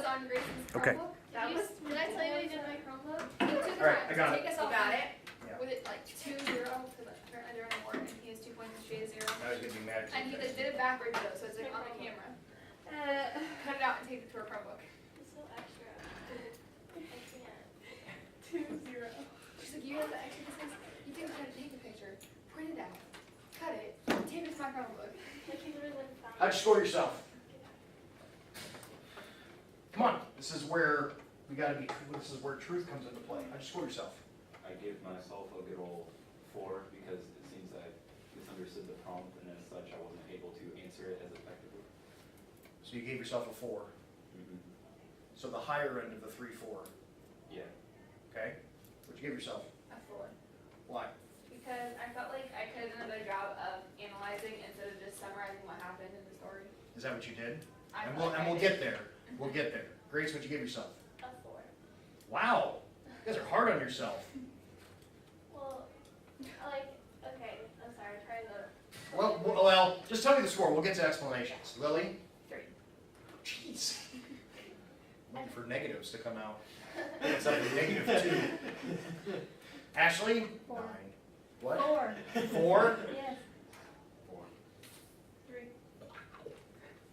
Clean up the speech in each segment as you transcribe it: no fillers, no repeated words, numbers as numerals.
was on Grayson's Chromebook. Okay. Did I tell you what he did in my Chromebook? All right, I got it. Take us You off got it? Yeah. with it like 2-0 because apparently they're in a war and he has 2 points and she has 0. I was gonna be mad. And he just did it backwards though, so it's like on the camera. Cut it out and take it to our Chromebook. It's so extra. I can't. 2-0. She's like, you have the extra distance. You think how to take a picture, print it out, cut it, take it to my Chromebook. Like he literally went and found How'd you score yourself? Come on, this is where we gotta be. This is where truth comes into play. How'd you score yourself? I gave myself a good old 4 because it seems I misunderstood the prompt and as such I wasn't able to answer it as effectively. So you gave yourself a 4. So the higher end of the 3-4. Yeah. Okay. What'd you give yourself? A 4. Why? Because I felt like I could have done a better job of analyzing instead of just summarizing what happened in the story. Is that what you did? I And felt like I we'll did. get there. We'll get there. Grace, what'd you give yourself? a 4. Wow. You guys are hard on yourself. Well, like, okay, I'm sorry, I'm trying to. Well, just tell me the score. We'll get to explanations. Lily? 3. Jeez. Looking for negatives to come out. It's like a -2. Ashley? 4. 9. What? 4. 4? Yes. 4. 3.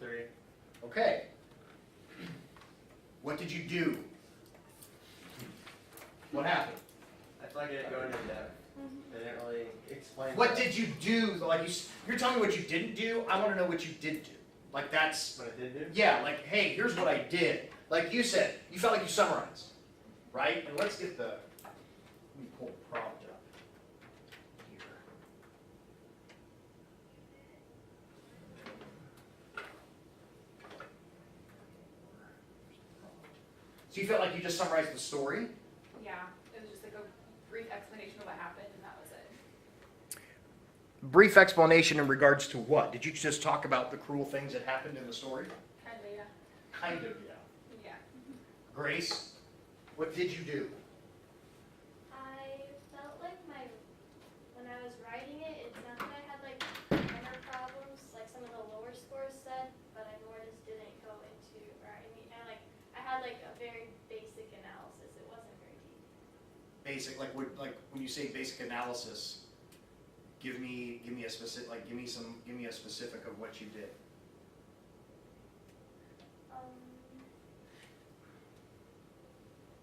3. Okay. What did you do? What happened? I feel like I didn't go into depth. They didn't really explain. What did you do? Like you're telling me what you didn't do. I want to know what you did do. Like that's What I did do? yeah. Like hey, here's what I did. Like you said, you felt like you summarized, right? And let's get the. Let me pull the prompt up here. So you felt like you just summarized the story? Yeah, it was just like a brief explanation of what happened and that was it. Brief explanation in regards to what? Did you just talk about the cruel things that happened in the story? Kind of, yeah. Kind of, yeah. Yeah. Grace, what did you do? I felt like when I was writing it, it's not that I had like minor problems, like some of the lower scores said, but I more just didn't go into, and like, I had like a very basic analysis, it wasn't very deep. Basic, like when you say basic analysis, give me a specific, like give me a specific of what you did.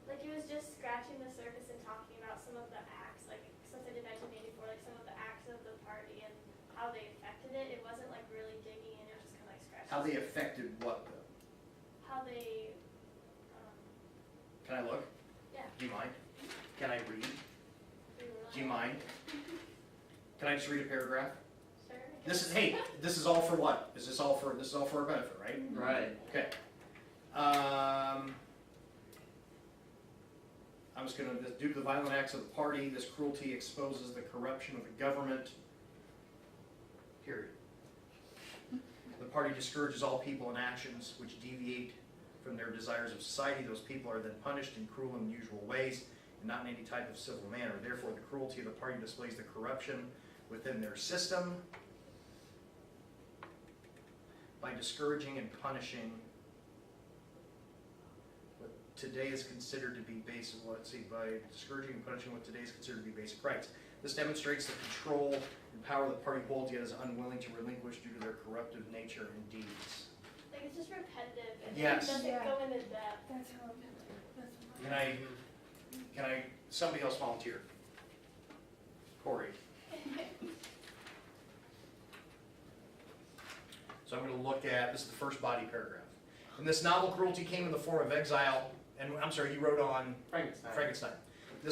Like it was just scratching the surface and talking about some of the acts, like since I did 1984, like some of the acts of the party and how they affected it. It wasn't like really digging in, it was just kind of like scratching. How they the surface. affected what though? How they, Can I look? yeah. Do you mind? Can I read? Really Do you mind? Can I just read a paragraph? Sure. This is hey, this is all for what? This is all for our benefit, right? Right. Okay. I'm just going to, due to the violent acts of the party, this cruelty exposes the corruption of the government. Period. The party discourages all people and actions which deviate from their desires of society. Those people are then punished in cruel and unusual ways, and not in any type of civil manner. Therefore, the cruelty of the party displays the corruption within their system by discouraging and punishing what today is considered to be basic. By discouraging and punishing what today is considered to be basic rights. This demonstrates the control and power the party holds, yet is unwilling to relinquish due to their corruptive nature and deeds. Like it's just repetitive and Yes. it doesn't go into depth. That's how I'm doing. Can I, somebody else volunteer? Corey. So I'm going to look at, this is the first body paragraph. In this novel, cruelty came in the form of exile, and I'm sorry, you wrote on Frankenstein. In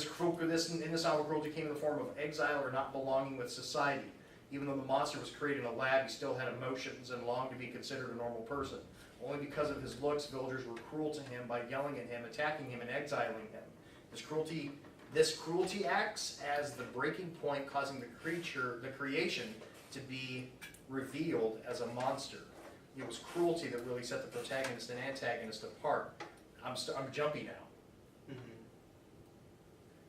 this novel, cruelty came in the form of exile or not belonging with society. Even though the monster was created in a lab, he still had emotions and longed to be considered a normal person. Only because of his looks, villagers were cruel to him by yelling at him, attacking him, and exiling him. This cruelty acts as the breaking point, causing the creation, to be revealed as a monster. It was cruelty that really set the protagonist and antagonist apart. I'm jumpy now.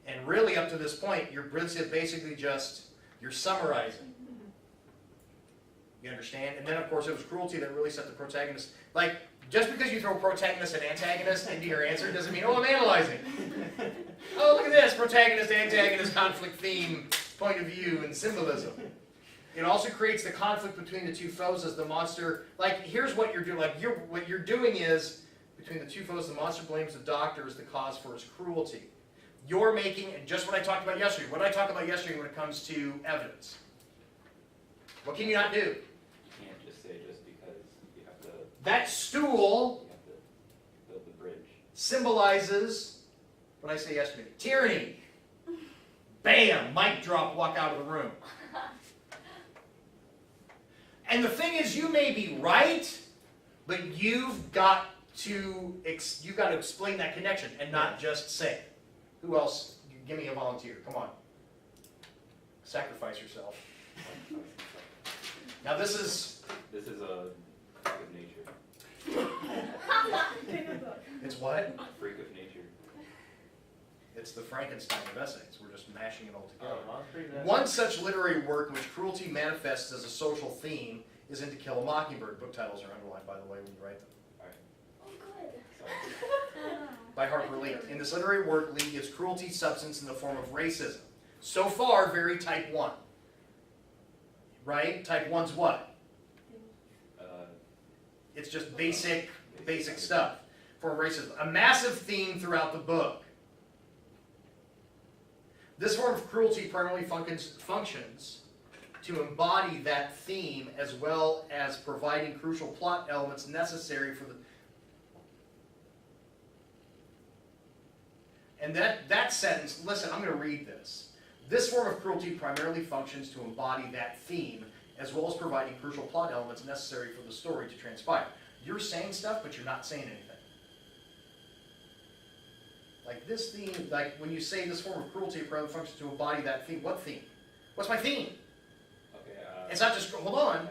And really, up to this point, you're basically just, you're summarizing. You understand? And then, of course, it was cruelty that really set the protagonist. Like, Just because you throw protagonist and antagonist into your answer doesn't mean, oh, I'm analyzing. Oh, look at this, protagonist, antagonist, conflict theme, point of view, and symbolism. It also creates the conflict between the two foes as the monster, like, here's what you're doing, like, what you're doing is, between the two foes, the monster blames the doctor as the cause for his cruelty. You're making, and just what I talked about yesterday, what did I talk about yesterday when it comes to evidence? What can you not do? You can't just say just because you have to, That stool you have to build the bridge. symbolizes, what did I say yesterday? Tyranny. Bam, mic drop, walk out of the room. And the thing is, you may be right, but you've got to explain that connection and not just say it. Who else? Give me a volunteer. Come on. Sacrifice yourself. Now this is a freak of nature. it's what? Freak of nature. It's the Frankenstein of essays. We're just mashing it all together. Oh, well, pretty nice. One such literary work in which cruelty manifests as a social theme is In To Kill a Mockingbird. Book titles are underlined, by the way, when you write them. Oh, good. So, By Harper Lee. In this literary work, Lee gives cruelty substance in the form of racism. So far, very type 1. Right? Type 1's what? It's just basic stuff for racism. A massive theme throughout the book. This form of cruelty primarily functions to embody that theme as well as providing crucial plot elements necessary for the... And that sentence, listen, I'm going to read this. This form of cruelty primarily functions to embody that theme as well as providing crucial plot elements necessary for the story to transpire. You're saying stuff, but you're not saying anything. Like this theme, like when you say this form of cruelty primarily functions to embody that theme, what theme? What's my theme? okay. It's not just, hold on,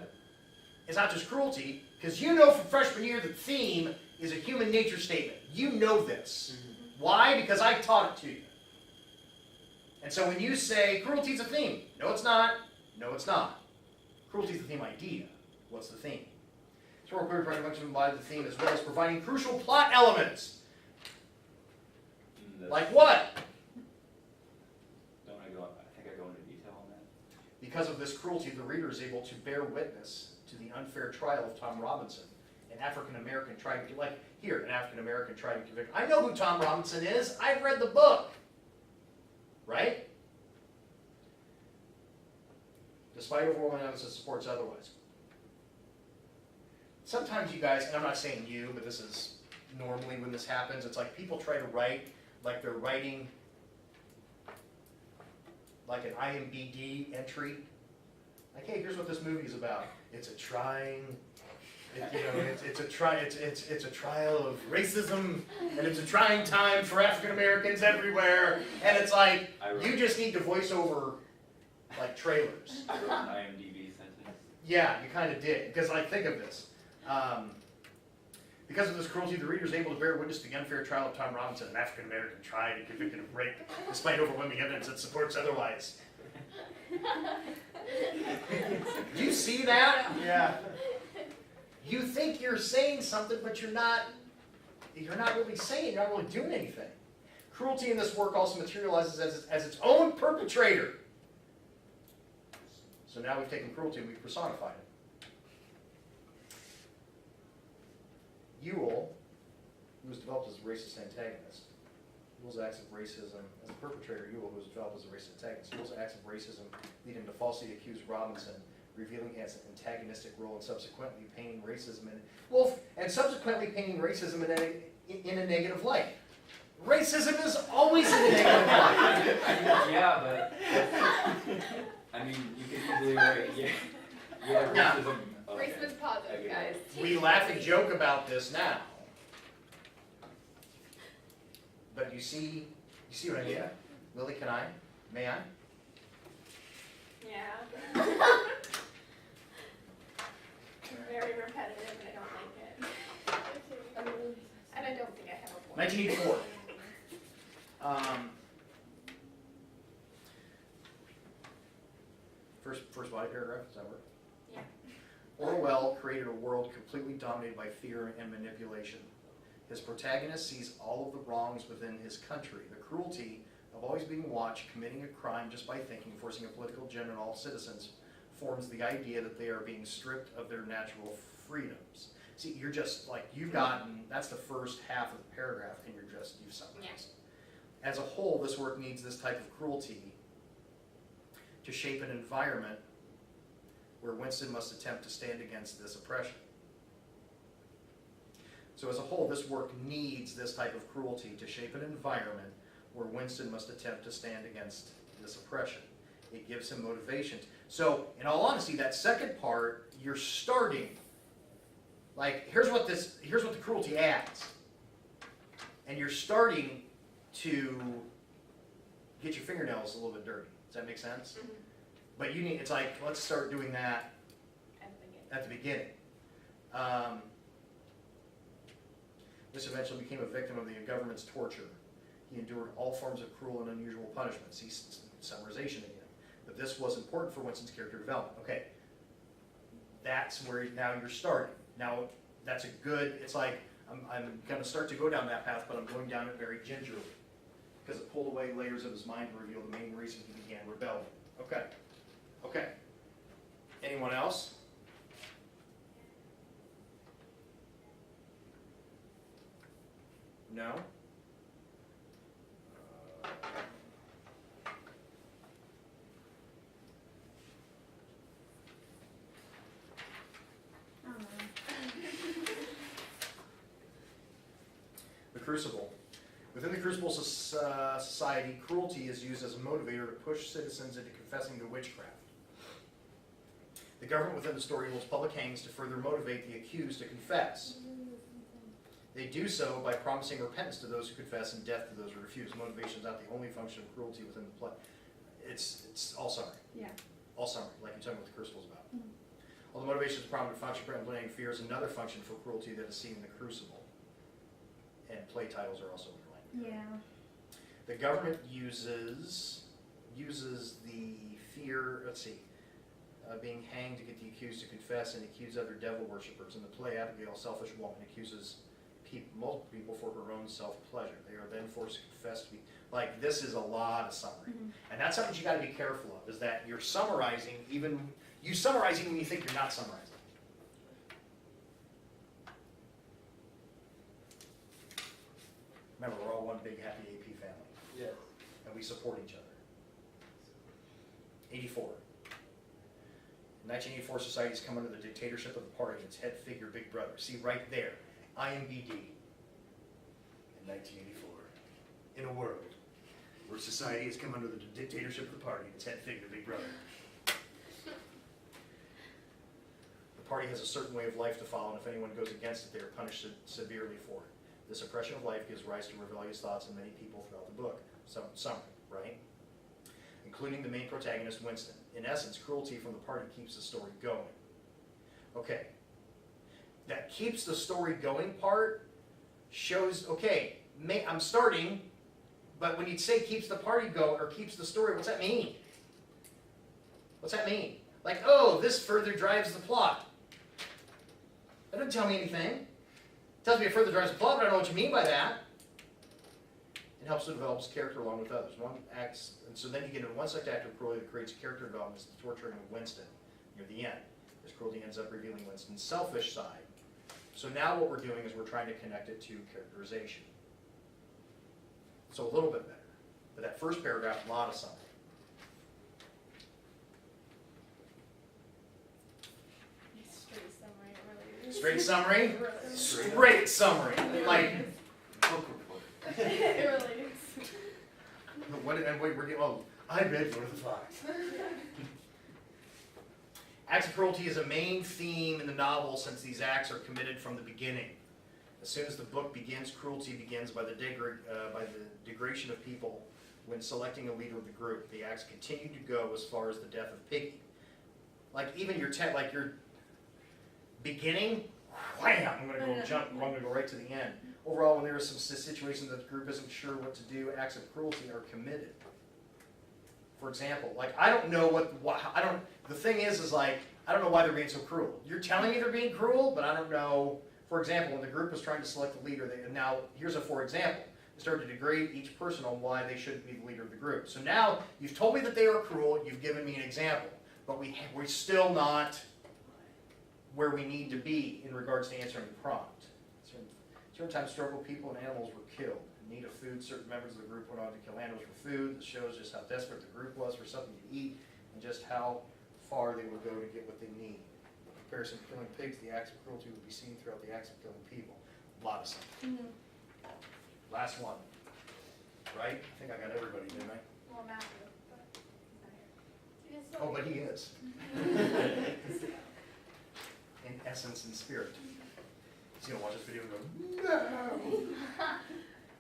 it's not just cruelty, because you know from freshman year the theme is a human nature statement. You know this. Why? Because I taught it to you. And so when you say cruelty is a theme, no it's not, no it's not. Cruelty is the theme idea. What's the theme? This form of cruelty primarily functions to embody the theme as well as providing crucial plot elements. Like what? Don't I go? I think I go into detail on that. Because of this cruelty, the reader is able to bear witness to the unfair trial of Tom Robinson, an African-American tried to, like here, an African-American tried to convict. I know who Tom Robinson is. I've read the book. Right? Despite overwhelming evidence that supports otherwise. Sometimes you guys, and I'm not saying you, but this is normally when this happens, it's like people try to write like they're writing like an IMDb entry. Like, hey, here's what this movie is about. It's a trying, it's a trial of racism, and it's a trying time for African Americans everywhere. And it's like you just need to voice over like trailers. I wrote an IMDb sentence. Yeah, you kind of did. Because like, think of this. Because of this cruelty, the reader is able to bear witness to the unfair trial of Tom Robinson, an African American tried and convicted of rape, despite overwhelming evidence that supports otherwise. Do you see that? Yeah. You think you're saying something, but you're not really saying, you're not really doing anything. Cruelty in this work also materializes as its own perpetrator. So now we've taken cruelty and we've personified it. Ewell, who was developed as a racist antagonist, Ewell's acts of racism, as a perpetrator, Ewell, who was developed as a racist antagonist, Ewell's acts of racism lead him to falsely accuse Robinson, revealing he has an antagonistic role and subsequently painting racism in a negative light. Racism is always in a negative light. Yeah, but I mean, you could easily write, yeah, racism. Okay. Racism is positive, guys. We laugh and joke about this now. But you see what I mean? Lily, can I? May I? Yeah. Very repetitive, and I don't like it. And I don't think I have a point. 1984. First body paragraph, does that work? Yeah. Orwell Orwell created a world completely dominated by fear and manipulation. His protagonist sees all of the wrongs within his country, the cruelty of always being watched, committing a crime just by thinking, forcing a political agenda on all citizens, forms the idea that they are being stripped of their natural freedoms. See, you're just like, you've gotten, that's the first half of the paragraph, and you've summarized. As a whole, this work needs this type of cruelty to shape an environment where Winston must attempt to stand against this oppression. So as a whole, this work needs this type of cruelty to shape an environment where Winston must attempt to stand against this oppression. It gives him motivation. So, in all honesty, that second part, you're starting, like, here's what the cruelty adds. And you're starting to get your fingernails a little bit dirty. Does that make sense? Mhm. But you need, it's like, let's start doing that At the beginning. at the beginning. This eventually became a victim of the government's torture. He endured all forms of cruel and unusual punishment. See, summarization again. But this was important for Winston's character development. Okay, that's where now you're starting. Now, that's a good, it's like, I'm going to start to go down that path, but I'm going down it very gingerly. Because it pulled away layers of his mind to reveal the main reason he began rebelling. Okay, okay. Anyone else? No? The Crucible. Within the Crucible society, cruelty is used as a motivator to push citizens into confessing to witchcraft. The government within the story holds public hangings to further motivate the accused to confess. They do so by promising repentance to those who confess and death to those who refuse. Motivation is not the only function of cruelty within the play. It's all summary. Yeah. All summary, like you're talking about the Crucible is about. Although motivation is a prominent function for implementing fear is another function for cruelty that is seen in the Crucible. And play titles are also underlined. Yeah. The government uses the fear, being hanged to get the accused to confess and accuse other devil worshippers. In the play, Abigail, a selfish woman, accuses multiple people for her own self-pleasure. They are then forced to confess to be, like, this is a lot of summary. And that's something you gotta be careful of, is that you're summarizing when you think you're not summarizing. Remember, we're all one big happy AP family, Yes. and we support each other. 84. In 1984, society's come under the dictatorship of the party, its head figure, Big Brother. See, right there, IMBD. In 1984, in a world where society has come under the dictatorship of the party, its head figure, Big Brother. The party has a certain way of life to follow, and if anyone goes against it, they are punished severely for it. This oppression of life gives rise to rebellious thoughts in many people throughout the book. Summary, right? Including the main protagonist, Winston. In essence, cruelty from the party keeps the story going. Okay. That keeps the story going part shows, okay, I'm starting, but when you say keeps the party going, or keeps the story, what's that mean? What's that mean? Like, oh, this further drives the plot. That doesn't tell me anything. It tells me it further drives the plot, but I don't know what you mean by that. It helps to develop his character along with others. One acts, and so then you get into one such act of cruelty that creates character development, is the torturing of Winston near the end. This cruelty ends up revealing Winston's selfish side. So now what we're doing is we're trying to connect it to characterization. So a little bit better. But that first paragraph, a lot of something. Straight summary, it really is. Straight summary? It really is. Straight summary. Like, Book report. It really is. what did, and wait, we're getting, oh, I read Lord of the Flies. Acts of cruelty is a main theme in the novel since these acts are committed from the beginning. As soon as the book begins, cruelty begins by the degradation of people when selecting a leader of the group. The acts continue to go as far as the death of Piggy. Like even your beginning, wham! I'm going to go right to the end. Overall, when there is some situation that the group isn't sure what to do, acts of cruelty are committed. For example, like I don't know the thing is like I don't know why they're being so cruel. You're telling me they're being cruel, but I don't know. For example, when the group was trying to select the leader, now here's a for example. They started to degrade each person on why they shouldn't be the leader of the group. So now you've told me that they are cruel, you've given me an example, but we're still not where we need to be in regards to answering the prompt. Certain times struggle, people and animals were killed. In need of food, certain members of the group went on to kill animals for food. This shows just how desperate the group was for something to eat and just how far they would go to get what they need. In comparison to killing pigs, the acts of cruelty would be seen throughout the acts of killing people. A lot of stuff. Last one. Right? I think I got everybody, didn't I? Well, Matthew, but he's not here. Oh, but he is. In essence and spirit. He's going to watch this video and go, no!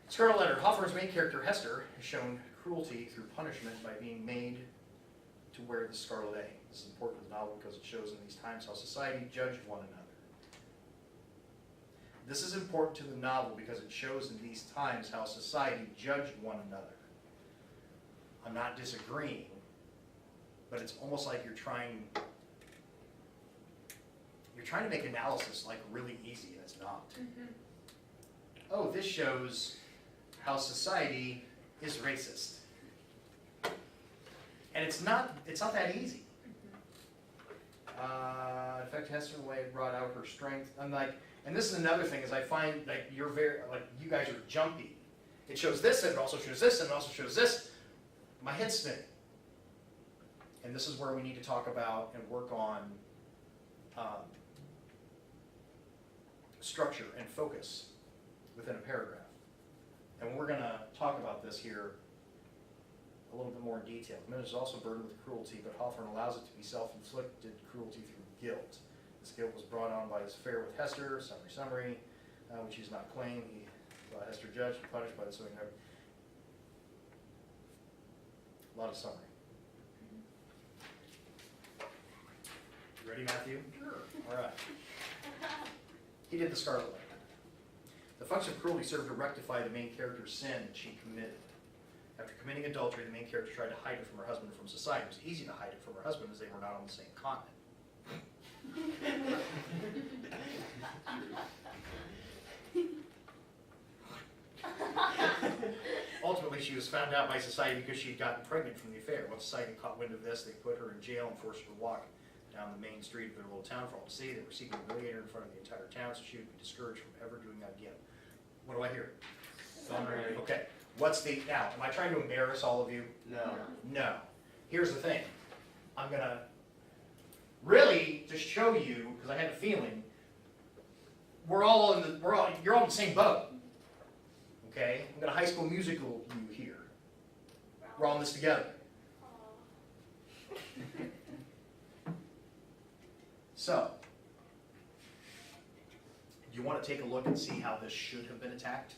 Scarlet Letter. Hoffer's main character, Hester, has shown cruelty through punishment by being made to wear the scarlet A. This is important in the novel because it shows in these times how society judged one another. This is important to the novel because it shows in these times how society judged one another. I'm not disagreeing, but it's almost like you're trying to make analysis like really easy, and it's not. Oh, this shows how society is racist. And it's not that easy. In fact, Hester, in a way, brought out her strength. And this is another thing, is I find like you're you guys are jumpy. It shows this, and it also shows this, and it also shows this. My head's spinning. And this is where we need to talk about and work on structure and focus within a paragraph. And we're going to talk about this here a little bit more in detail. The minute is also burdened with cruelty, but Hawthorne allows it to be self-inflicted cruelty through guilt. This guilt was brought on by his affair with Hester, summary, which he does not claim. He saw Hester judged and punished by the sewing knife. A lot of summary. You ready, Matthew? Sure. All right. He did the Scarlet Letter. The function of cruelty served to rectify the main character's sin that she committed. After committing adultery, the main character tried to hide it from her husband and from society. It was easy to hide it from her husband as they were not on the same continent. Ultimately, she was found out by society because she had gotten pregnant from the affair. Once society caught wind of this, they put her in jail and forced her to walk down the main street of their little town for all to see. They were seeking to humiliate her in front of the entire town, so she would be discouraged from ever doing that again. What do I hear? Summary. Okay. Now, am I trying to embarrass all of you? No. No. Here's the thing. I'm going to really just show you, because I had a feeling, you're all in the same boat. Okay? I'm going to High School Musical you here. We're all in this together. So, do you want to take a look and see how this should have been attacked?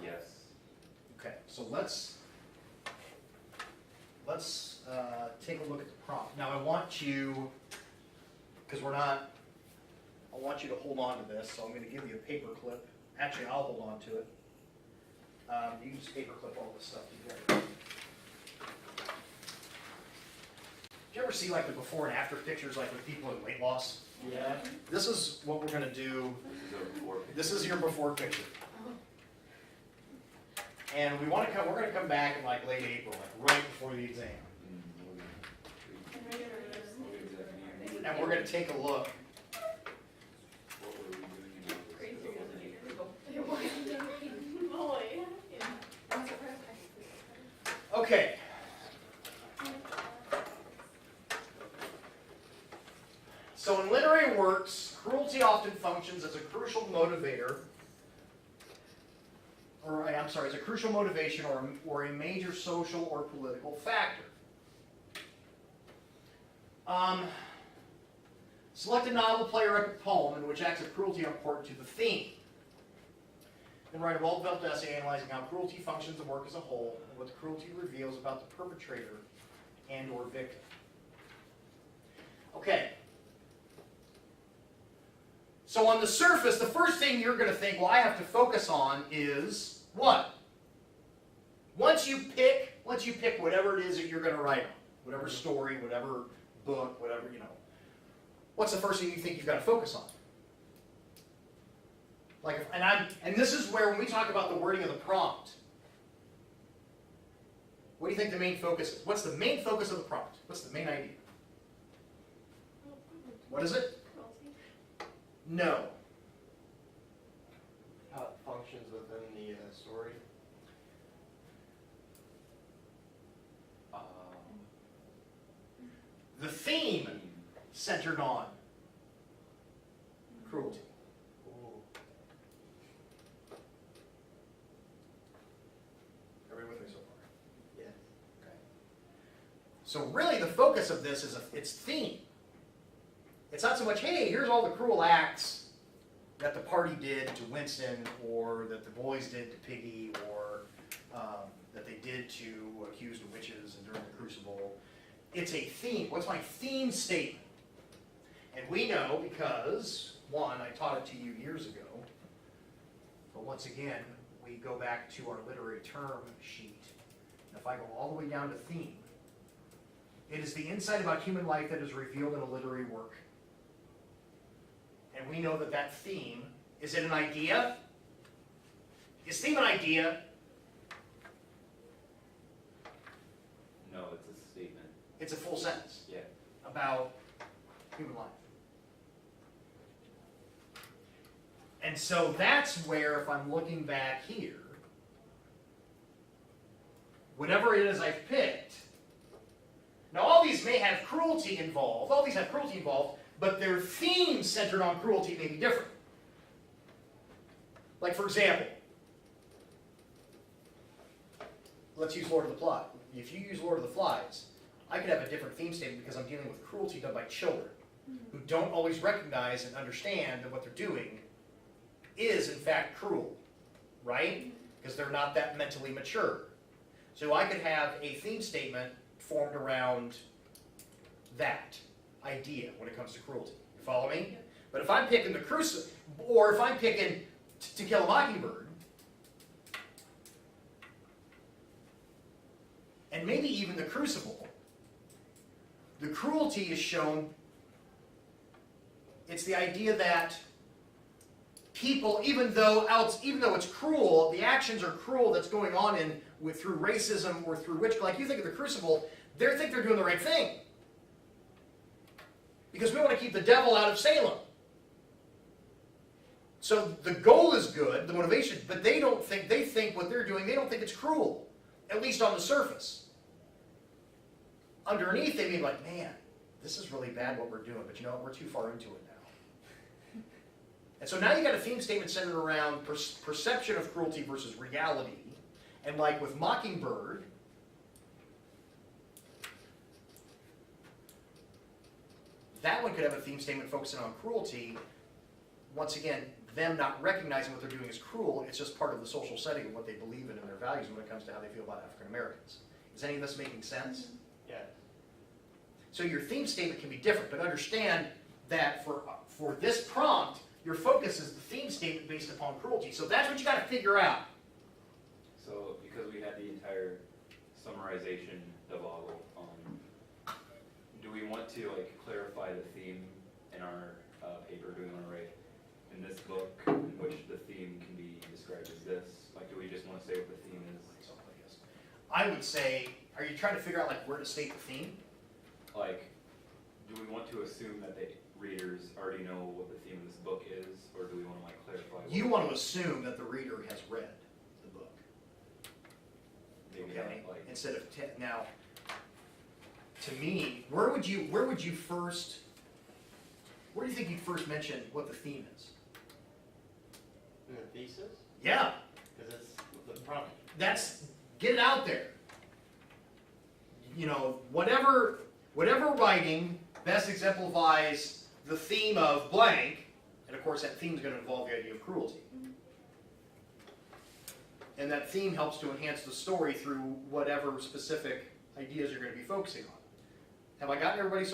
Yes. Okay, so let's take a look at the prompt. Now I want you, because I want you to hold on to this, so I'm going to give you a paper clip. Actually, I'll hold on to it. You can just paper clip all this stuff together. Did you ever see like the before and after pictures, like with people with weight loss? Yeah. This is what we're going to do. This is our before picture. This is your before picture. And we're going to come back in like late April, like right before the exam. And we're going to take a look. What were we doing in our Boy. Okay. So in literary works, cruelty often functions as a crucial motivator, as a crucial motivation or a major social or political factor. Select a novel, play, or epic poem in which acts of cruelty are important to the theme. Then write a well-developed essay analyzing how cruelty functions in work as a whole and what the cruelty reveals about the perpetrator and or victim. Okay. So on the surface, the first thing you're going to think, well, I have to focus on is what? Once you pick whatever it is that you're going to write on, whatever story, whatever book, whatever, what's the first thing you think you've got to focus on? Like, and this is where when we talk about the wording of the prompt, what do you think the main focus is? What's the main focus of the prompt? What's the main idea? What is it? Cruelty. No. How it functions within the story. The theme centered on cruelty. Ooh. Everybody with me so far? Yes. Okay. So really the focus of this is its theme. It's not so much, hey, here's all the cruel acts that the party did to Winston, or that the boys did to Piggy, or that they did to accused of witches and during the Crucible. It's a theme. What's my theme statement? And we know because, one, I taught it to you years ago, but once again, we go back to our literary term sheet. And if I go all the way down to theme, it is the insight about human life that is revealed in a literary work. And we know that that theme, is it an idea? Is theme an idea? No, it's a statement. It's a full sentence Yeah. about human life. And so that's where, if I'm looking back here, whatever it is I've picked, now all these may have cruelty involved, but their theme centered on cruelty may be different. Like, for example, let's use Lord of the Flies. If you use Lord of the Flies, I could have a different theme statement because I'm dealing with cruelty done by children who don't always recognize and understand that what they're doing is, in fact, cruel, right? Because they're not that mentally mature. So I could have a theme statement formed around that idea when it comes to cruelty. You follow me? But if I'm picking the Crucible, or if I'm picking To Kill a Mockingbird, and maybe even the Crucible, the cruelty is shown. It's the idea that people, even though it's cruel, the actions are cruel that's going on through racism or through witchcraft. Like you think of the Crucible, they think they're doing the right thing because we want to keep the devil out of Salem. So the goal is good, the motivation, but they think what they're doing, they don't think it's cruel, at least on the surface. Underneath, they may be like, man, this is really bad what we're doing, but you know what, we're too far into it now. And so now you got a theme statement centered around perception of cruelty versus reality. And like with Mockingbird, that one could have a theme statement focusing on cruelty. Once again, them not recognizing what they're doing is cruel. It's just part of the social setting of what they believe in and their values when it comes to how they feel about African Americans. Is any of this making sense? Yeah. So your theme statement can be different, but understand that for this prompt, your focus is the theme statement based upon cruelty. So that's what you got to figure out. So because we had the entire summarization debacle, do we want to like clarify the theme in our paper? Do we want to write in this book in which the theme can be described as this? Like, do we just want to say what the theme is? I would say, are you trying to figure out like where to state the theme? Like, do we want to assume that the readers already know what the theme of this book is, or do we want to like clarify? You want to assume that the reader has read the book. Maybe Okay. not, like, Instead of now, to me, where do you think you'd first mention what the theme is? In the thesis? Yeah, Because it's the prompt. get it out there. You know, whatever writing best exemplifies the theme of blank, and of course that theme is going to involve the idea of cruelty. And that theme helps to enhance the story through whatever specific ideas you're going to be focusing on. Have I gotten everybody is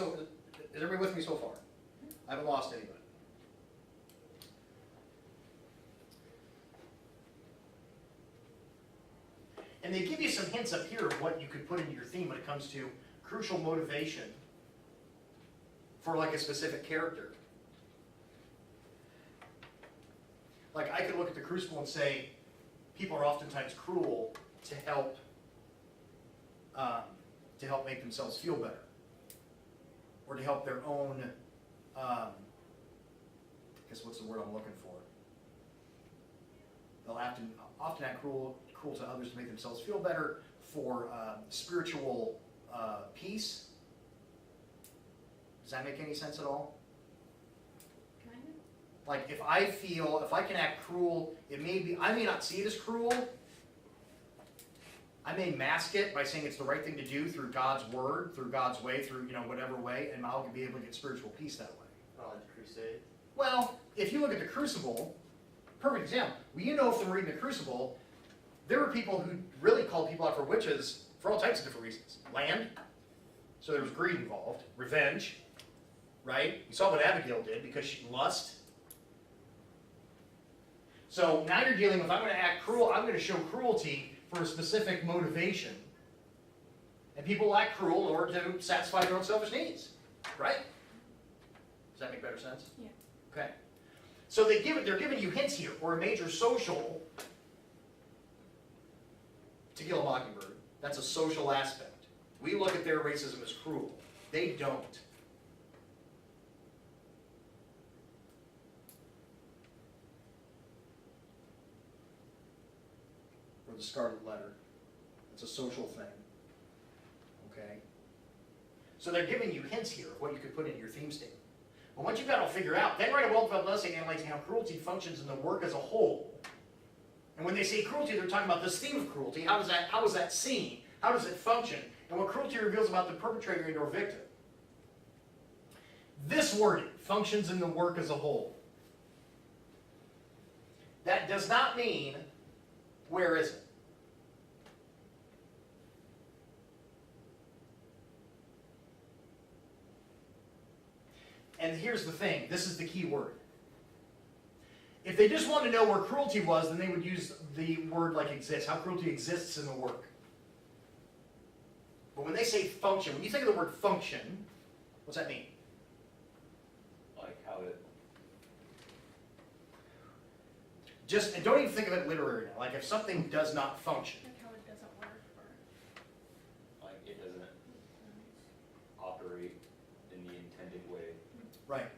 everybody with me so far? I haven't lost anybody. And they give you some hints up here of what you could put into your theme when it comes to crucial motivation for like a specific character. Like I could look at the Crucible and say, people are oftentimes cruel to help make themselves feel better, or to help their own. I guess what's the word I'm looking for? They'll often act cruel to others to make themselves feel better for spiritual peace. Does that make any sense at all? Kind of. Like if I can act cruel, I may not see it as cruel. I may mask it by saying it's the right thing to do through God's word, through God's way, through whatever way, and I'll be able to get spiritual peace that way. Oh, like the crusade. Well, if you look at the Crucible, perfect example. Well, you know from reading the Crucible, there were people who really called people out for witches for all types of different reasons. Land, so there was greed involved. Revenge, right? You saw what Abigail did because she lust. So now you're dealing with, I'm going to act cruel, I'm going to show cruelty for a specific motivation. And people act cruel in order to satisfy their own selfish needs, right? Does that make better sense? Yeah. Okay. So they're giving you hints here, or a major social, To Kill a Mockingbird, that's a social aspect. We look at their racism as cruel. They don't. Or The Scarlet Letter. It's a social thing. Okay? So they're giving you hints here of what you could put in your theme statement. But once you've got it all figured out, then write a well-developed essay analyzing how cruelty functions in the work as a whole. And when they say cruelty, they're talking about this theme of cruelty. How is that seen? How does it function? And what cruelty reveals about the perpetrator and or victim. This wording, functions in the work as a whole. That does not mean, where is it? And here's the thing, this is the key word. If they just wanted to know where cruelty was, then they would use the word like exists, how cruelty exists in the work. But when they say function, when you think of the word function, what's that mean? Like how it, And don't even think of it literally now. Like if something does not function. Like how it doesn't work or. like it doesn't operate in the intended way. Right.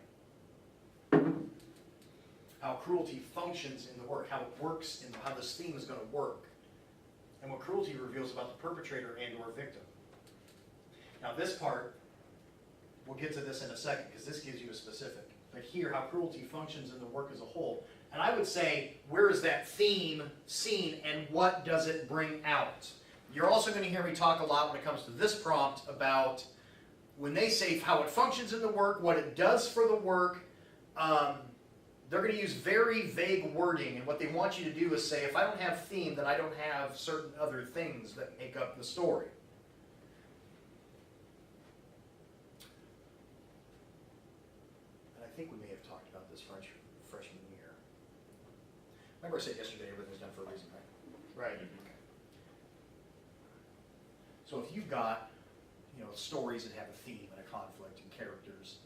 How cruelty functions in the work, how it works, and how this theme is going to work. And what cruelty reveals about the perpetrator and or victim. Now this part, we'll get to this in a second because this gives you a specific. But here, how cruelty functions in the work as a whole. And I would say, where is that theme seen and what does it bring out? You're also going to hear me talk a lot when it comes to this prompt about when they say how it functions in the work, what it does for the work. They're going to use very vague wording, and what they want you to do is say, if I don't have theme, then I don't have certain other things that make up the story. And I think we may have talked about this freshman year. Remember I said yesterday everything's done for a reason, right? Right. So if you've got, stories that have a theme and a conflict and characters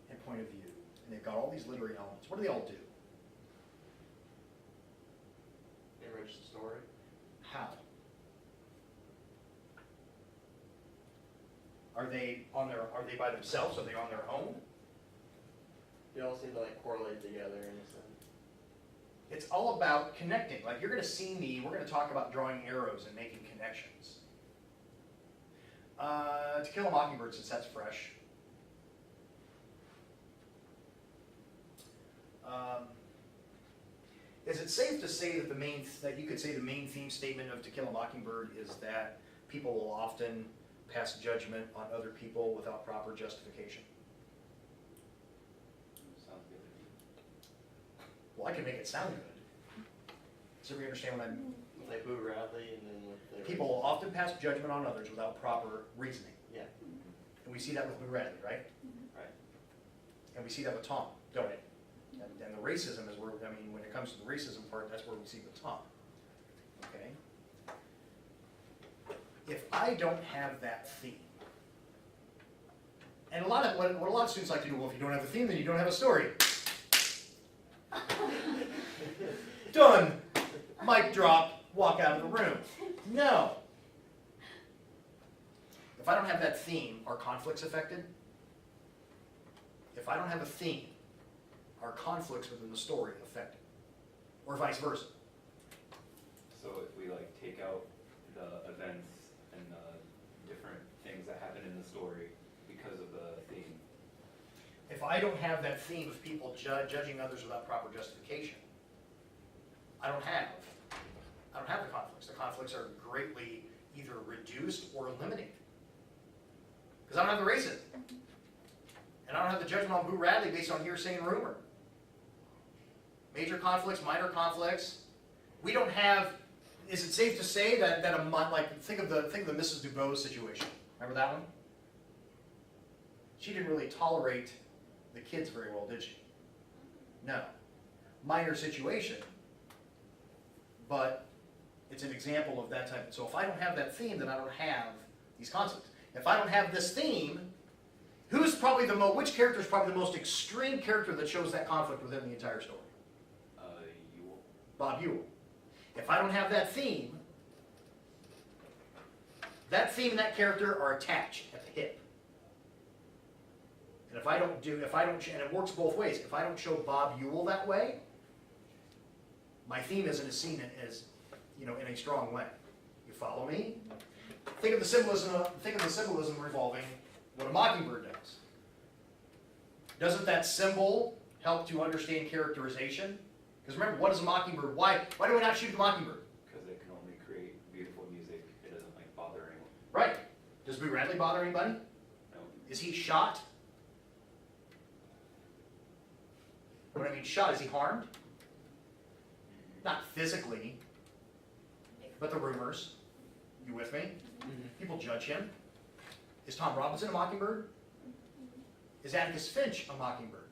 and point of view, and they've got all these literary elements, what do they all do? Enrich the story. How? Are they by themselves? Are they on their own? They all seem to like correlate together in a sense. It's all about connecting. Like you're going to see me, we're going to talk about drawing arrows and making connections. To Kill a Mockingbird, since that's fresh. Is it safe to say that you could say the main theme statement of To Kill a Mockingbird is that people will often pass judgment on other people without proper justification? Sounds good to me. Well, I can make it sound good. So we understand what I'm... With like Boo Radley and then with the People will often pass judgment on others without proper reasoning. Yeah. And we see that with Boo Radley, right? Right. And we see that with Tom, don't we? And the racism is where, when it comes to the racism part, that's where we see with Tom. Okay? If I don't have that theme, And what a lot of students like to do, well, if you don't have a theme, then you don't have a story. Done. Mic drop, walk out of the room. No. If I don't have that theme, are conflicts affected? If I don't have a theme, are conflicts within the story affected? Or vice versa? So if we like take out the events and the different things that happen in the story because of the theme. If I don't have that theme of people judging others without proper justification, I don't have the conflicts. The conflicts are greatly either reduced or eliminated. Because I don't have the racism. And I don't have the judgment on Boo Radley based on hearsay and rumor. Major conflicts, minor conflicts. We don't have, is it safe to say that like, think of the Mrs. DuBose situation. Remember that one? She didn't really tolerate the kids very well, did she? No. Minor situation, but it's an example of that type. So if I don't have that theme, then I don't have these conflicts. If I don't have this theme, who's probably which character is probably the most extreme character that shows that conflict within the entire story? Ewell. Bob Ewell. If I don't have that theme and that character are attached at the hip. And and it works both ways. If I don't show Bob Ewell that way, my theme isn't as seen as, in a strong way. You follow me? Think of the symbolism revolving what a mockingbird does. Doesn't that symbol help to understand characterization? Because remember, what is a mockingbird? Why do we not shoot the mockingbird? Because it can only create beautiful music. It doesn't like bother anyone. Right. Does Boo Radley bother anybody? No. Is he shot? When I mean shot, is he harmed? Not physically, but the rumors. You with me? People judge him. Is Tom Robinson a mockingbird? Is Atticus Finch a mockingbird?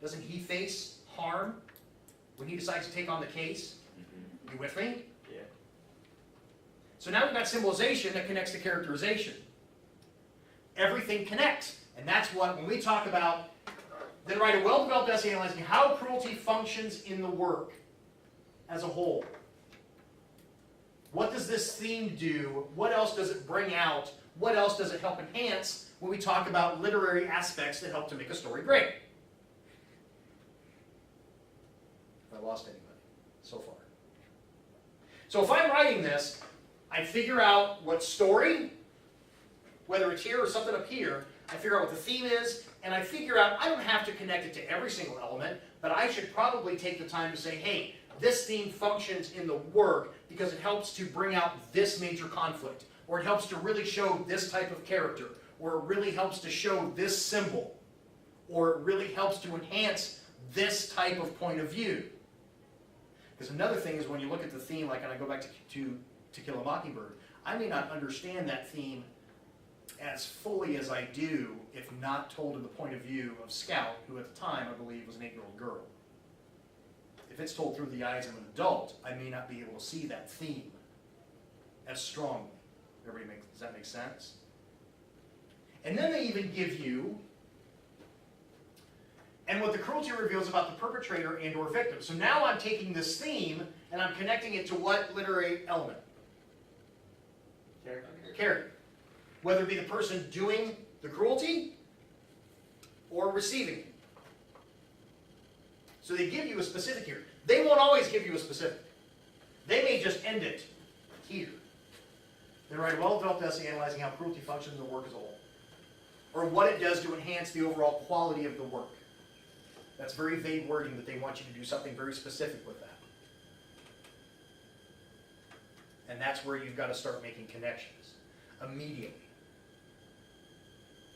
Doesn't he face harm when he decides to take on the case? You with me? Yeah. So now we've got symbolization that connects to characterization. Everything connects. And that's what, when we talk about, then write a well-developed essay analyzing how cruelty functions in the work as a whole. What does this theme do? What else does it bring out? What else does it help enhance when we talk about literary aspects that help to make a story great? Have I lost anybody so far? So if I'm writing this, I figure out what story, whether it's here or something up here, I figure out what the theme is, and I figure out, I don't have to connect it to every single element, but I should probably take the time to say, hey, this theme functions in the work because it helps to bring out this major conflict, or it helps to really show this type of character, or it really helps to show this symbol, or it really helps to enhance this type of point of view. Because another thing is when you look at the theme, like when I go back to Kill a Mockingbird, I may not understand that theme as fully as I do if not told in the point of view of Scout, who at the time I believe was an 8-year-old girl. If it's told through the eyes of an adult, I may not be able to see that theme as strongly. Does that make sense? And then they even give you, and what the cruelty reveals about the perpetrator and or victim. So now I'm taking this theme and I'm connecting it to what literary element? Character. Whether it be the person doing the cruelty or receiving it. So they give you a specific here. They won't always give you a specific. They may just end it here. Then write a well-developed essay analyzing how cruelty functions in the work as a whole. Or what it does to enhance the overall quality of the work. That's very vague wording that they want you to do something very specific with that. And that's where you've got to start making connections immediately.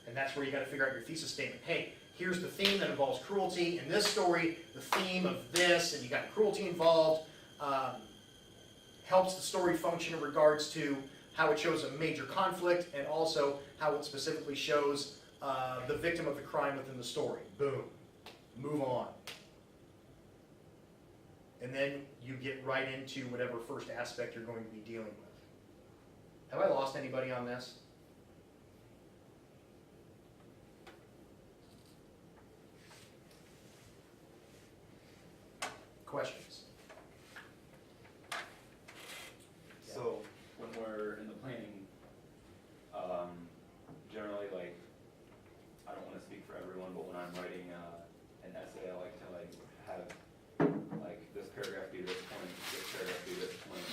And that's where you've got to figure out your thesis statement. Hey, here's the theme that involves cruelty. In this story, the theme of this, and you got cruelty involved, helps the story function in regards to how it shows a major conflict and also how it specifically shows the victim of the crime within the story. Boom. Move on. And then you get right into whatever first aspect you're going to be dealing with. Have I lost anybody on this? questions. So when we're in the planning, generally like, I don't wanna speak for everyone, but when I'm writing an essay, I like to have like this paragraph be this point, this paragraph be this point.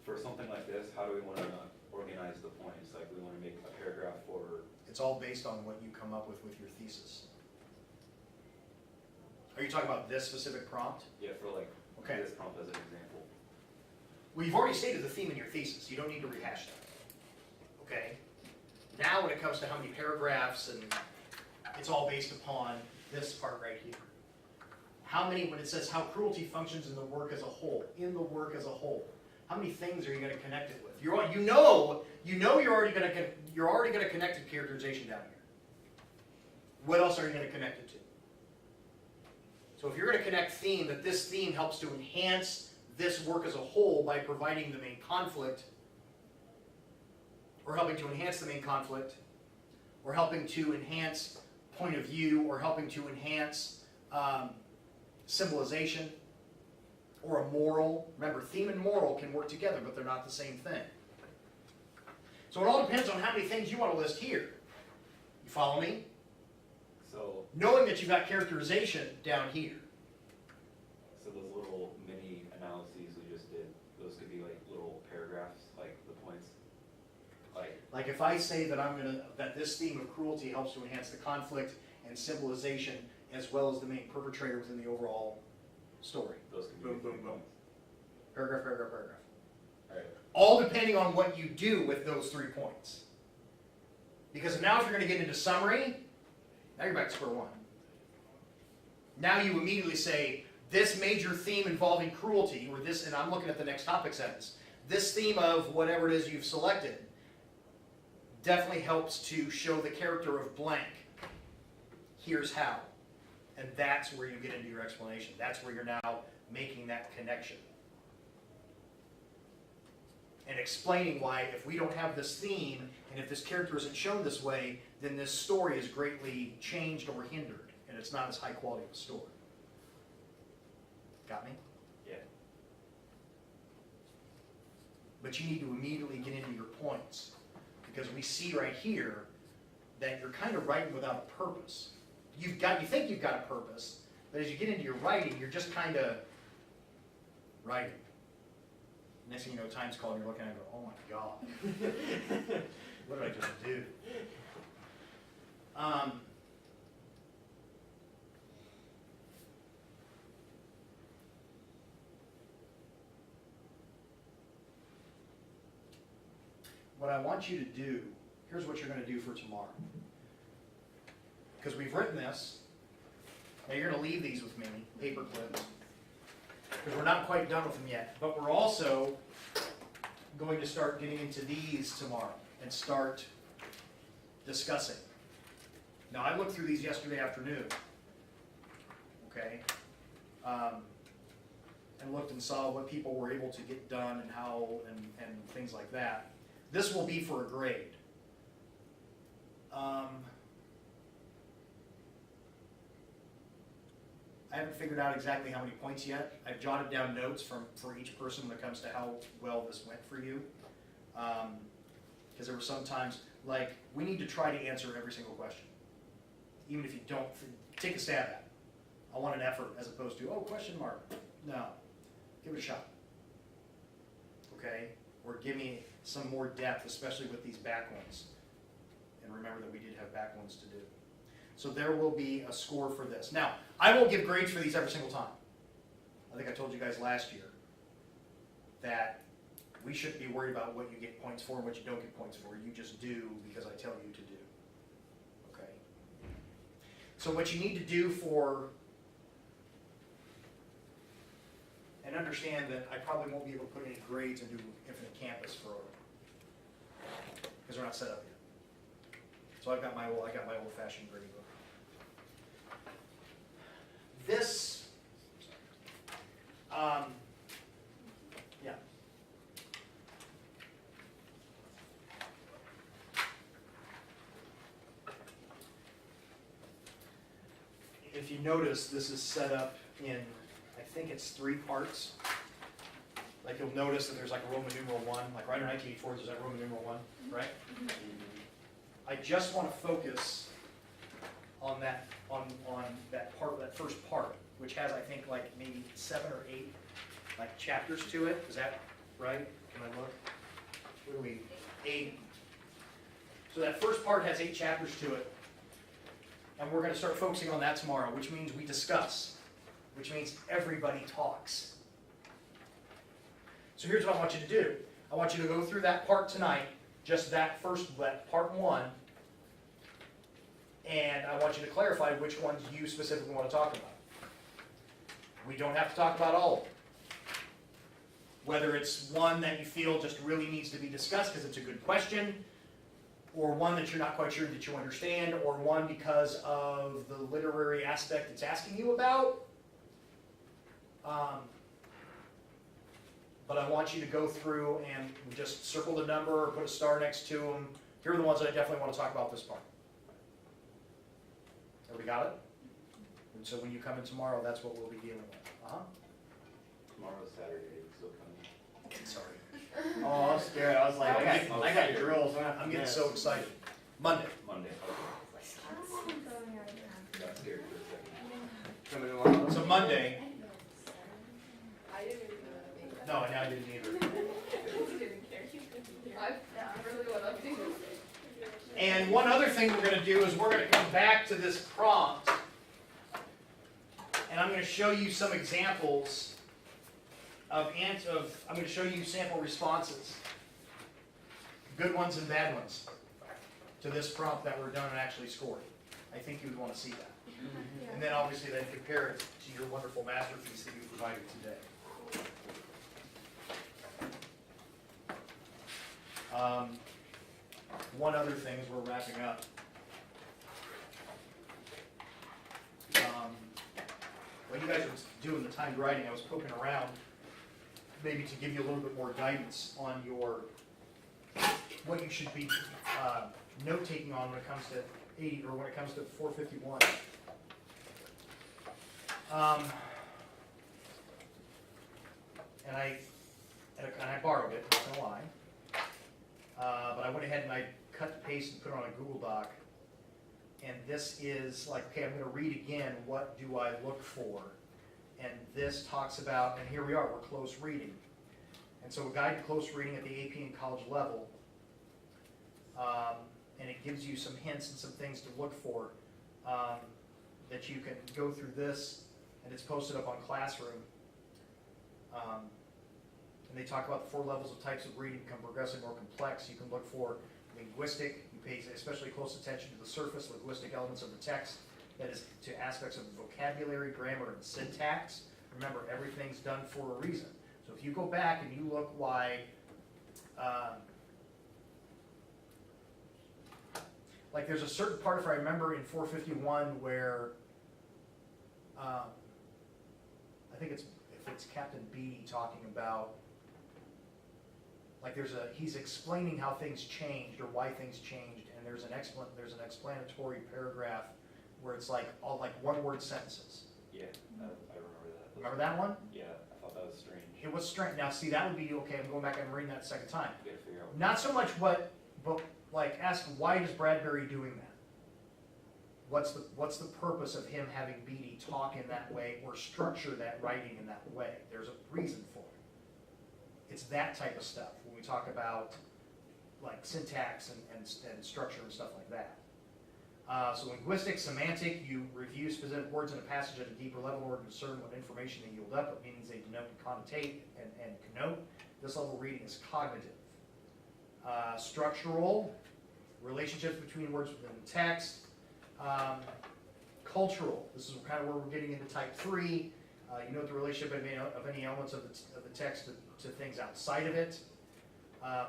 For something like this, how do we wanna organize the points? Like we wanna make a paragraph for, It's all based on what you come up with your thesis. Are you talking about this specific prompt? yeah, for like Okay. this prompt as an example. Well, you've already stated the theme in your thesis. You don't need to rehash that. Okay? Now when it comes to how many paragraphs, and it's all based upon this part right here. How many, when it says how cruelty functions in the work as a whole, how many things are you going to connect it with? You know you're already going to connect to characterization down here. What else are you going to connect it to? So if you're going to connect theme, that this theme helps to enhance this work as a whole by providing the main conflict, or helping to enhance the main conflict, or helping to enhance point of view, or helping to enhance symbolization, or a moral. Remember, theme and moral can work together, but they're not the same thing. So it all depends on how many things you want to list here. You follow me? So, Knowing that you've got characterization down here. so those little mini analyses we just did, those could be like little paragraphs, like the points. Like if I say that that this theme of cruelty helps to enhance the conflict and symbolization as well as the main perpetrator within the overall story. Those could be Boom, boom, 3 boom. points. Paragraph, paragraph, paragraph. Alright, All depending on what you do with those 3 points. Because now if you're going to get into summary, now you're back to square one. Now you immediately say, this major theme involving cruelty, or this, and I'm looking at the next topic sentence, this theme of whatever it is you've selected definitely helps to show the character of blank. Here's how. And that's where you get into your explanation. That's where you're now making that connection. And explaining why if we don't have this theme, and if this character isn't shown this way, then this story is greatly changed or hindered, and it's not as high quality of a story. Got me? yeah. But you need to immediately get into your points, because we see right here that you're kind of writing without a purpose. You think you've got a purpose, but as you get into your writing, you're just kind of writing. Next thing you know, time's called, and you're looking at it and go, oh my God. What did I just do? What I want you to do, here's what you're going to do for tomorrow. Because we've written this, now you're going to leave these with me, paper clips, because we're not quite done with them yet. But we're also going to start getting into these tomorrow and start discussing. Now, I looked through these yesterday afternoon, okay, and looked and saw what people were able to get done and how, and things like that. This will be for a grade. I haven't figured out exactly how many points yet. I've jotted down notes for each person when it comes to how well this went for you. Because there were some times, like, we need to try to answer every single question. Even if you don't, take a stab at it. I want an effort as opposed to, oh, question mark. No, give it a shot. Okay? Or give me some more depth, especially with these back ones. And remember that we did have back ones to do. So there will be a score for this. Now, I won't give grades for these every single time. I think I told you guys last year that we shouldn't be worried about what you get points for and what you don't get points for. You just do because I tell you to do. Okay? So what you need to do for, and understand that I probably won't be able to put any grades into Infinite Campus for, because they're not set up yet. So I got my old-fashioned grading book. This, yeah. If you notice, this is set up in, I think it's 3 parts. Like you'll notice that there's like a Roman numeral 1, like right in 1984 there's that Roman numeral 1, right? I just want to focus on that part, that first part, which has I think like maybe 7 or 8 like chapters to it. Is that right? Can I look? What are we? 8. So that first part has 8 chapters to it, and we're going to start focusing on that tomorrow, which means we discuss, which means everybody talks. So here's what I want you to do. I want you to go through that part tonight, just that part 1, and I want you to clarify which ones you specifically want to talk about. We don't have to talk about all of them. Whether it's one that you feel just really needs to be discussed because it's a good question, or one that you're not quite sure that you understand, or one because of the literary aspect it's asking you about. But I want you to go through and just circle the number or put a star next to them. Here are the ones that I definitely want to talk about this part. Everybody got it? And so when you come in tomorrow, that's what we'll be dealing with. Tomorrow's Saturday, still coming. Sorry. Oh, I was scared. I was like, I got drills. I'm getting so excited. Monday. Monday, okay. Got scared for a second. Coming tomorrow. So Monday. I didn't even know that. No, I didn't either. I really what I'm doing. And one other thing we're going to do is we're going to come back to this prompt, and I'm going to show you some examples I'm going to show you sample responses, good ones and bad ones, to this prompt that were done and actually scored. I think you would want to see that. And then obviously then compare it to your wonderful masterpiece that you provided today. One other thing as we're wrapping up. When you guys were doing the timed writing, I was poking around maybe to give you a little bit more guidance on what you should be note-taking on when it comes to 8 or when it comes to 451. And I borrowed it, not gonna lie. But I went ahead and I cut the paste and put it on a Google Doc. And this is like, okay, I'm going to read again, what do I look for? And this talks about, and here we are, we're close reading. And so a guide to close reading at the AP and college level. And it gives you some hints and some things to look for that you can go through this, and it's posted up on Classroom. And they talk about the 4 levels of types of reading become progressively more complex. You can look for linguistic, you pay especially close attention to the surface linguistic elements of the text, that is to aspects of vocabulary, grammar, and syntax. Remember, everything's done for a reason. So if you go back and you look why, like there's a certain part, if I remember, in 451 where, I think if it's Captain B talking about, like he's explaining how things changed or why things changed, and there's an explanatory paragraph where it's like all like one-word sentences. Yeah, I remember that. Remember that one? Yeah, I thought that was strange. It was strange. Now see, that would be okay. I'm going back and reading that a second time. You gotta figure out. Not so much but like ask, why is Bradbury doing that? What's the purpose of him having Beatty talk in that way or structure that writing in that way? There's a reason for it. It's that type of stuff when we talk about like syntax and structure and stuff like that. So linguistic, semantic, you review specific words in a passage at a deeper level in order to discern what information they yield up, what meanings they denote and connotate and connote. This level of reading is cognitive. Structural, relationships between words within the text. Cultural, this is kind of where we're getting into type 3. You note the relationship of any elements of the text to things outside of it.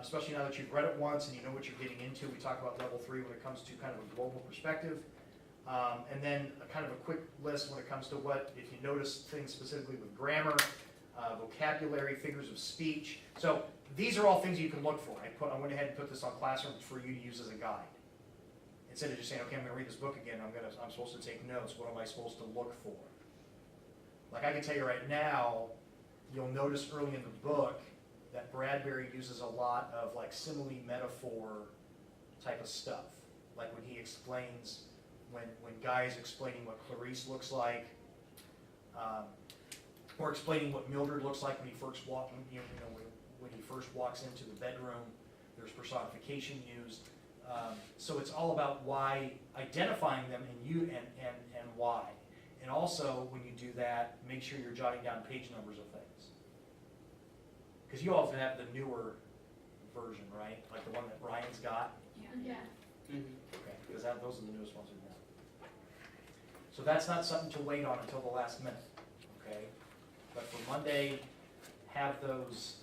Especially now that you've read it once and you know what you're getting into. We talk about level 3 when it comes to kind of a global perspective. And then kind of a quick list when it comes to what, if you notice things specifically with grammar, vocabulary, figures of speech. So these are all things you can look for. I went ahead and put this on Classroom for you to use as a guide. Instead of just saying, okay, I'm going to read this book again, I'm supposed to take notes. What am I supposed to look for? Like I can tell you right now, you'll notice early in the book that Bradbury uses a lot of like simile metaphor type of stuff. Like when he explains, when Guy is explaining what Clarice looks like, or explaining what Mildred looks like when he first when he first walks into the bedroom, there's personification used. So it's all about why, identifying them and why. And also, when you do that, make sure you're jotting down page numbers of things. Because you often have the newer version, right? Like the one that Ryan's got. Yeah. Okay, because those are the newest ones we have. So that's not something to wait on until the last minute, okay? But for Monday, have those,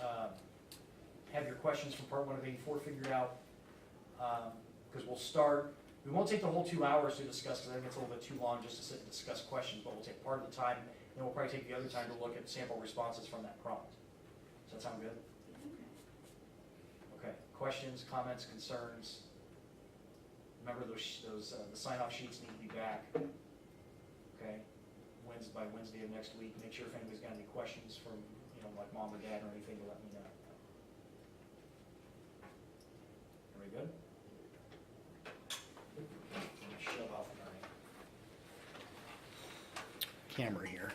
have your questions from part 1 of 84 figured out. Because we'll start, we won't take the whole 2 hours to discuss, because I think it's a little bit too long just to sit and discuss questions, but we'll take part of the time, and then we'll probably take the other time to look at sample responses from that prompt. Does that sound good? Okay, questions, comments, concerns? Remember the sign-off sheets need to be back. Okay, by Wednesday of next week. Make sure if anybody's got any questions from, like mom or dad or anything, to let me know. Are we good? I'm gonna shove off my camera here.